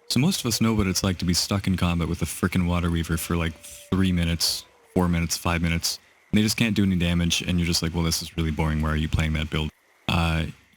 So most of us know what it's like to be stuck in combat with a frickin' water weaver for like 3 minutes, 4 minutes, 5 minutes. And they just can't do any damage, and you're just like, well, this is really boring. Why are you playing that build?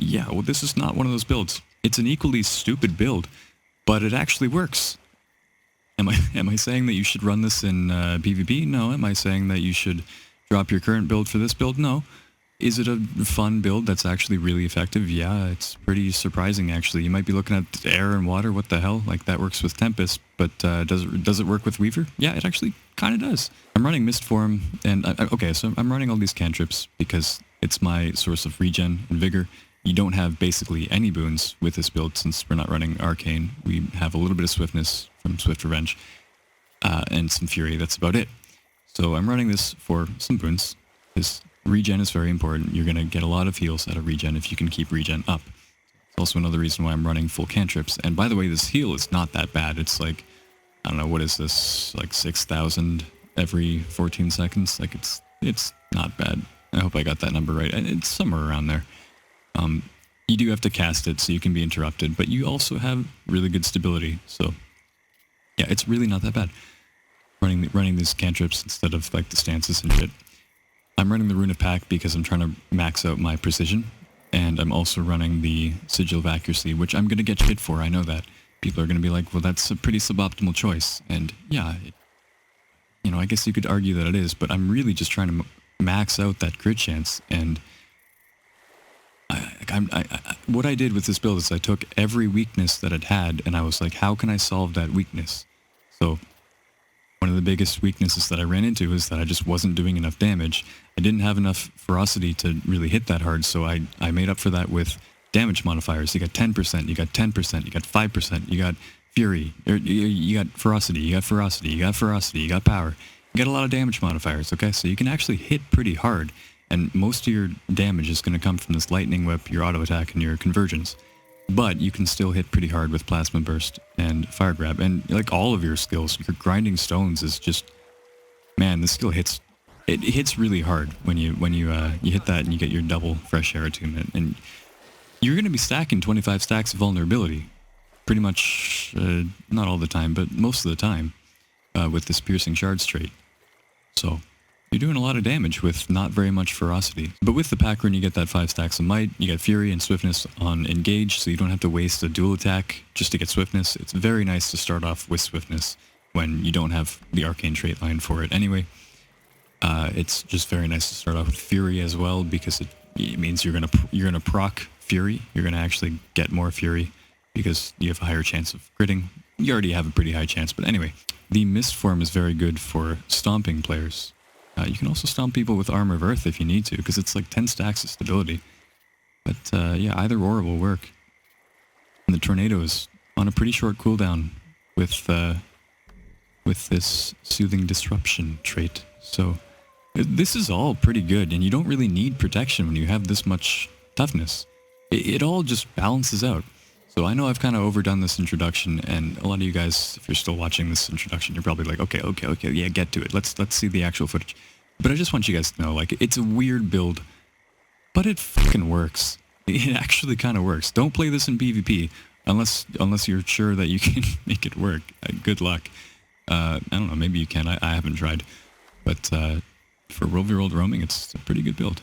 Yeah, well, this is not one of those builds. It's an equally stupid build, but it actually works. Am I saying that you should run this in PvP? No. Am I saying that you should drop your current build for this build? No. Is it a fun build that's actually really effective? Yeah, it's pretty surprising, actually. You might be looking at air and water. What the hell? Like, that works with Tempest, but does it work with Weaver? Yeah, it actually kind of does. I'm running Mist Form, and okay, so I'm running all these cantrips because it's my source of regen and vigor. You don't have basically any boons with this build since we're not running Arcane. We have a little bit of Swiftness from Swift Revenge and some Fury. That's about it. So I'm running this for some boons. This regen is very important. You're going to get a lot of heals out of regen if you can keep regen up. It's also another reason why I'm running full cantrips. And by the way, this heal is not that bad. It's like, I don't know, what is this? Like 6,000 every 14 seconds? Like, it's not bad. I hope I got that number right. It's somewhere around there. You do have to cast it so you can be interrupted, but you also have really good stability. So, yeah, it's really not that bad. Running these cantrips instead of like the stances and shit. I'm running the Rune of Pack because I'm trying to max out my precision, and I'm also running the Sigil of Accuracy, which I'm going to get shit for, I know that. People are going to be like, well, that's a pretty suboptimal choice, and yeah, you know, I guess you could argue that it is, but I'm really just trying to max out that crit chance, and what I did with this build is I took every weakness that it had, and I was like, how can I solve that weakness? So one of the biggest weaknesses that I ran into is that I just wasn't doing enough damage. I didn't have enough ferocity to really hit that hard, so I made up for that with damage modifiers. You got 10%, you got 10%, you got 5%, you got fury, you got ferocity, you got ferocity, you got ferocity, you got power. You got a lot of damage modifiers, okay? So you can actually hit pretty hard, and most of your damage is going to come from this lightning whip, your auto attack, and your conversions. But you can still hit pretty hard with Plasma Burst and Fire Grab, and like all of your skills, your grinding stones is just, man, the skill hits. It hits really hard when you hit that and you get your double fresh air attunement, and you're going to be stacking 25 stacks of vulnerability, pretty much, not all the time, but most of the time, with this piercing shards trait. So you're doing a lot of damage with not very much ferocity. But with the pack rune, you get that 5 stacks of might, you get fury and swiftness on engage, so you don't have to waste a dual attack just to get swiftness. It's very nice to start off with swiftness when you don't have the arcane trait line for it anyway. It's just very nice to start off with fury as well, because it means you're gonna proc fury. You're gonna actually get more fury because you have a higher chance of critting. You already have a pretty high chance, but anyway. The mist form is very good for stomping players. You can also stomp people with Armor of Earth if you need to, because it's like 10 stacks of stability. But yeah, either or will work. And the Tornado is on a pretty short cooldown with this Soothing Disruption trait. So this is all pretty good, and you don't really need protection when you have this much toughness. It all just balances out. So I know I've kind of overdone this introduction, and a lot of you guys, if you're still watching this introduction, you're probably like, okay, yeah, get to it. Let's see the actual footage. But I just want you guys to know, like, it's a weird build, but it fucking works. It actually kind of works. Don't play this in PvP unless you're sure that you can make it work. Good luck. I don't know, maybe you can. I haven't tried. But for World v. World roaming, it's a pretty good build.